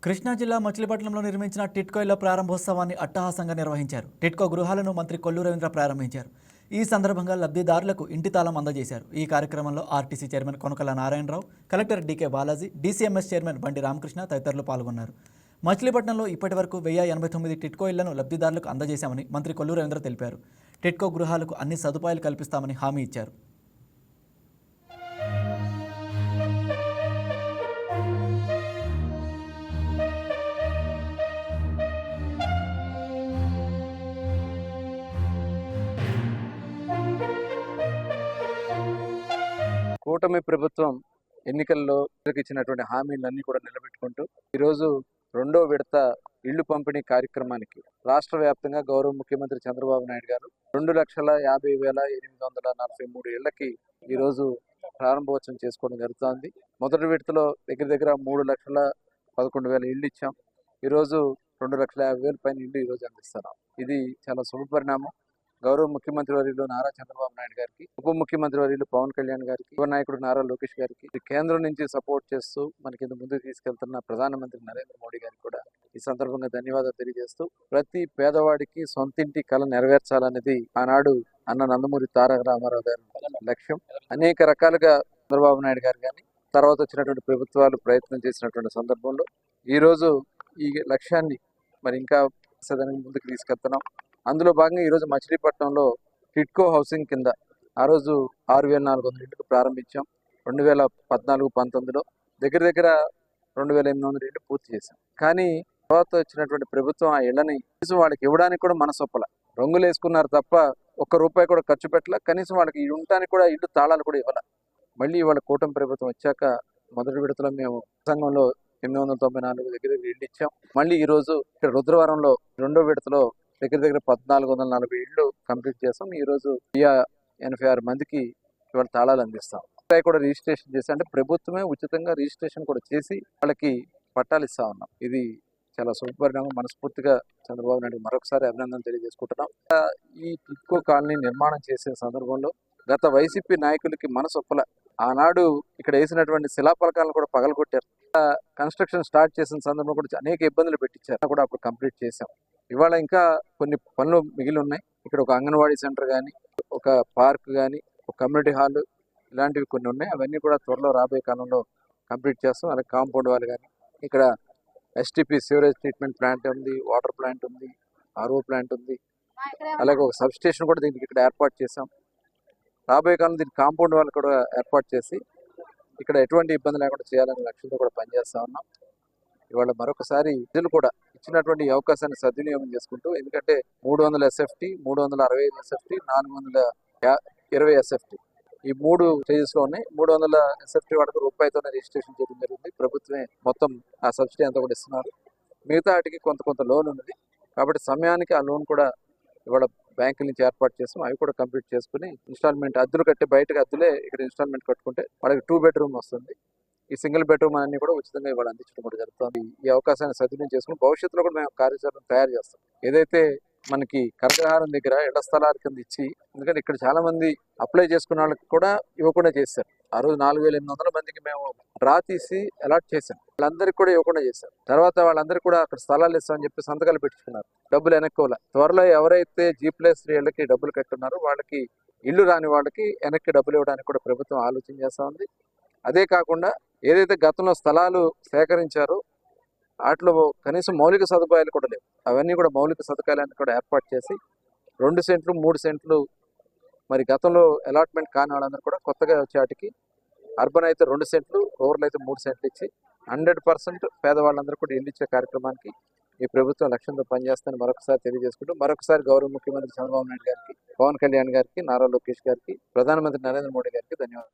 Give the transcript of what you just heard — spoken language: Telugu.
కృష్ణా జిల్లా మచిలీపట్నంలో నిర్మించిన టిట్కో ఇళ్ల ప్రారంభోత్సవాన్ని అట్టహాసంగా నిర్వహించారు. టిట్కో గృహాలను మంత్రి కొల్లు రవీంద్ర ప్రారంభించారు. ఈ సందర్భంగా లబ్ధిదారులకు ఇంటి తాళం అందజేశారు. ఈ కార్యక్రమంలో RTC chairman Konakala Narayanarao, collector DK Balaji, DCMS chairman Bandi Ramakrishna తదితరులు పాల్గొన్నారు. మచిలీపట్నంలో ఇప్పటివరకు 1089 టిట్కో ఇళ్లను లబ్ధిదారులకు అందజేశామని మంత్రి కొల్లు రవీంద్ర తెలిపారు. టిట్కో గృహాలకు అన్ని సదుపాయాలు కల్పిస్తామని హామీ ఇచ్చారు. కూటమి ప్రభుత్వం ఎన్నికల్లో ఇచ్చినటువంటి హామీలన్నీ కూడా నిలబెట్టుకుంటూ ఈరోజు రెండో విడత ఇళ్లు పంపిణీ కార్యక్రమానికి రాష్ట్ర వ్యాప్తంగా గౌరవ ముఖ్యమంత్రి చంద్రబాబు నాయుడు గారు 2,50,843 ఇళ్లకి ఈరోజు ప్రారంభోత్సవం చేసుకోవడం జరుగుతోంది. మొదటి విడతలో దగ్గర 3,11,000 ఇళ్లు ఇచ్చాం. ఈరోజు 2,50,000 పైన ఇళ్లు ఈరోజు అందిస్తున్నాం. ఇది చాలా శుభపరిణామం. గౌరవ ముఖ్యమంత్రి వర్యులు నారా చంద్రబాబు నాయుడు గారికి, ఉప ముఖ్యమంత్రి వర్యులు పవన్ కళ్యాణ్ గారికి, యువ నాయకుడు నారా లోకేష్ గారికి, కేంద్రం నుంచి సపోర్ట్ చేస్తూ మనకి ముందుకు తీసుకెళ్తున్న ప్రధానమంత్రి నరేంద్ర మోడీ గారికి కూడా ఈ సందర్భంగా ధన్యవాదాలు తెలియజేస్తూ, ప్రతి పేదవాడికి సొంతింటి కళ నెరవేర్చాలనేది ఆనాడు అన్న నందమూరి తారక రామారావు గారి లక్ష్యం. అనేక రకాలుగా చంద్రబాబు నాయుడు గారు కానీ తర్వాత వచ్చినటువంటి ప్రభుత్వాలు ప్రయత్నం చేసినటువంటి సందర్భంలో ఈరోజు ఈ లక్ష్యాన్ని మరి ఇంకా ముందుకు తీసుకెళ్తున్నాం. అందులో భాగంగా ఈరోజు మచిలీపట్నంలో టిట్కో హౌసింగ్ కింద ఆ రోజు 6,400 ఇళ్లకు ప్రారంభించాం. 2014-19లో దగ్గర 2,800 ఇళ్లు పూర్తి చేశాం. కానీ తర్వాత వచ్చినటువంటి ప్రభుత్వం ఆ ఇళ్లని కనీసం వాళ్ళకి ఇవ్వడానికి కూడా మనసొప్పల, రంగులు వేసుకున్నారు తప్ప ఒక్క రూపాయి కూడా ఖర్చు పెట్టాల. కనీసం వాళ్ళకి ఉండటానికి కూడా ఇల్లు తాళాలు కూడా ఇవ్వాల. మళ్ళీ వాళ్ళ కూటమి ప్రభుత్వం వచ్చాక మొదటి విడతలో మేము సంఘంలో 894 దగ్గర ఇల్లు ఇచ్చాం. మళ్ళీ ఈరోజు ఇక్కడ రుద్రవరంలో రెండో విడతలో దగ్గర 1,440 ఇళ్లు కంప్లీట్ చేస్తాం. ఈరోజు 86 మందికి ఇవాళ తాళాలు అందిస్తాం. కూడా రిజిస్ట్రేషన్ చేసి, అంటే ప్రభుత్వమే ఉచితంగా రిజిస్ట్రేషన్ కూడా చేసి వాళ్ళకి పట్టాలు ఇస్తా ఉన్నాం. ఇది చాలా శుభపరిణామం. మనస్ఫూర్తిగా చంద్రబాబు నాయుడు మరొకసారి అభినందనలు తెలియజేసుకుంటున్నాం. ఈ టిట్కో కాలనీ నిర్మాణం చేసే సందర్భంలో గత వైసీపీ నాయకులకి మనసొప్పల, ఆనాడు ఇక్కడ వేసినటువంటి శిలాఫలకాలను కూడా పగలగొట్టారు. కన్స్ట్రక్షన్ స్టార్ట్ చేసిన సందర్భంలో కూడా అనేక ఇబ్బందులు పెట్టించారు. కూడా అప్పుడు కంప్లీట్ చేశాం. ఇవాళ ఇంకా కొన్ని పనులు మిగిలి ఉన్నాయి. ఇక్కడ ఒక అంగన్వాడీ సెంటర్ కానీ, ఒక పార్క్ కానీ, ఒక కమ్యూనిటీ హాల్ ఇలాంటివి కొన్ని ఉన్నాయి. అవన్నీ కూడా త్వరలో రాబోయే కాలంలో కంప్లీట్ చేస్తాం. అలాగే కాంపౌండ్ వాళ్ళు కానీ, ఇక్కడ ఎస్టీపీ సివరేజ్ ట్రీట్మెంట్ ప్లాంట్ ఉంది, వాటర్ ప్లాంట్ ఉంది, ఆర్ఓ ప్లాంట్ ఉంది. అలాగే ఒక సబ్ స్టేషన్ కూడా దీనికి ఇక్కడ ఏర్పాటు చేసాం. రాబోయే కాలంలో దీనికి కాంపౌండ్ వాళ్ళు కూడా ఏర్పాటు చేసి ఇక్కడ ఎటువంటి ఇబ్బంది లేకుండా చేయాలనే లక్ష్యంతో కూడా పనిచేస్తా ఉన్నాం. ఇవాళ మరొకసారి ప్రజలు కూడా ఇచ్చినటువంటి అవకాశాన్ని సద్వినియోగం చేసుకుంటూ, ఎందుకంటే 300 SFT, 365 SFT, 420 SFT ఈ 3 స్టేజెస్ లో ఉన్నాయి. 300 SFT వాటికి రూపాయితోనే రిజిస్ట్రేషన్ చేయడం జరిగింది. ప్రభుత్వమే మొత్తం ఆ సబ్సిడీ అంతా కూడా ఇస్తున్నారు. మిగతా వాటికి కొంత లోన్ ఉన్నది. కాబట్టి సమయానికి ఆ లోన్ కూడా ఇవాళ బ్యాంకుల నుంచి ఏర్పాటు చేస్తాం. అవి కూడా కంప్లీట్ చేసుకుని ఇన్స్టాల్మెంట్ అద్దెలు కట్టి బయటకు అద్దెలే ఇక్కడ ఇన్స్టాల్మెంట్ కట్టుకుంటే వాళ్ళకి 2 బెడ్రూమ్ వస్తుంది. ఈ సింగిల్ బెడ్రూమ్ అన్ని కూడా ఉచితంగా ఇవాళ అందించడం కూడా జరుగుతుంది. ఈ అవకాశాన్ని సద్వినియోగం చేసుకుని భవిష్యత్తులో కూడా మేము కార్యాచరణ తయారు చేస్తాం. ఏదైతే మనకి కనకహారం దగ్గర ఇళ్ల స్థలాల కింద ఇచ్చి, ఎందుకంటే ఇక్కడ చాలా మంది అప్లై చేసుకున్న వాళ్ళకి కూడా ఇవ్వకుండా చేశారు. ఆ రోజు 4,800 మందికి మేము డ్రా తీసి అలాట్ చేశాం. వాళ్ళందరికీ కూడా ఇవ్వకుండా చేశారు. తర్వాత వాళ్ళందరికీ కూడా అక్కడ స్థలాలు ఇస్తామని చెప్పి సంతకాలు పెట్టుకున్నారు. డబ్బులు వెనక్కోలే. త్వరలో ఎవరైతే G+3 ఇళ్లకి డబ్బులు కట్టున్నారో వాళ్ళకి, ఇల్లు రాని వాళ్ళకి వెనక్కి డబ్బులు ఇవ్వడానికి కూడా ప్రభుత్వం ఆలోచన చేస్తా ఉంది. అదే కాకుండా ఏదైతే గతంలో స్థలాలు సేకరించారో వాటిలో కనీసం మౌలిక సదుపాయాలు కూడా లేవు. అవన్నీ కూడా మౌలిక సదుపాయాలన్నీ కూడా ఏర్పాటు చేసి 2 సెంట్లు 3 సెంట్లు మరి గతంలో అలాట్మెంట్ కాని వాళ్ళందరూ కూడా కొత్తగా వచ్చేటికి, అర్బన్ అయితే 2 సెంట్లు, రూరల్ అయితే 3 సెంట్లు ఇచ్చి 100% పేదవాళ్ళందరూ కూడా ఇల్లు ఇచ్చే కార్యక్రమానికి ఈ ప్రభుత్వం లక్ష్యంతో పనిచేస్తుందని మరొకసారి తెలియజేసుకుంటూ, మరొకసారి గౌరవ ముఖ్యమంత్రి చంద్రబాబు నాయుడు గారికి, పవన్ కళ్యాణ్ గారికి, నారా లోకేష్ గారికి, ప్రధానమంత్రి నరేంద్ర మోడీ గారికి ధన్యవాదాలు.